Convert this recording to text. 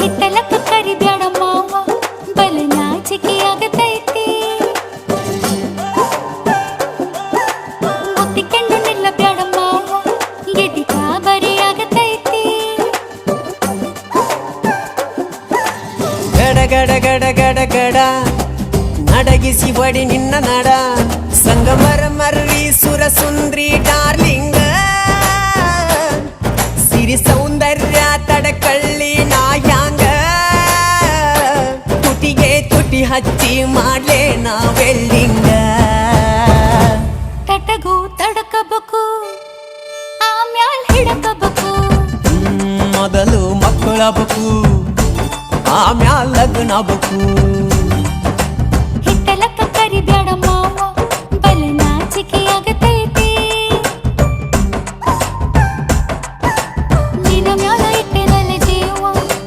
ಹಿತ್ತಲಕ್ಕ ಕರಿಬ್ಯಾಡ ಮಾವ ಬಲ ನಾಚಿಕೆ ಆಗತೈತಿ ಒತ್ತಿಕೊಂಡು ನಿಲ್ಲಬ್ಯಾಡ ಮಾವ ಎದಿ ಗಾಬರಿ ಆಗತೈತಿ ಗಡ ಗಡ ಗಡ ಗಡ ಗಡ ನಡಗಿಸಿ ಬಡಿ ನಿನ್ನ ನಡ ಸಂಗಮರ ಮರ್ರಿ ಸುರ ಸುಂದ್ರಿ ಡಾರ್ಲಿಂಗ ಸಿರಿ ಸೌಂದರ್ಯ ತಡಕಳ್ಳಿ ನಾಯಾಂಗ ತುಟಿಗೆ ತುಟಿ ಹಚ್ಚಿ ಮಾಡ್ಲೇ ನಾ ವೆಲ್ಲಿಂಗ ತಟಗೂ ತಡಕಬೇಕು ಆಮ್ಯಾಲ್ ಹಿಡಕಬೇಕು ಮೊದಲು ಮಕ್ಕಳಬೇಕು ಆಮ್ಯಾಲ ಲಗ್ನಬೇಕು ಹಿತ್ತಲಕ್ಕ ಕರಿಬ್ಯಾಡ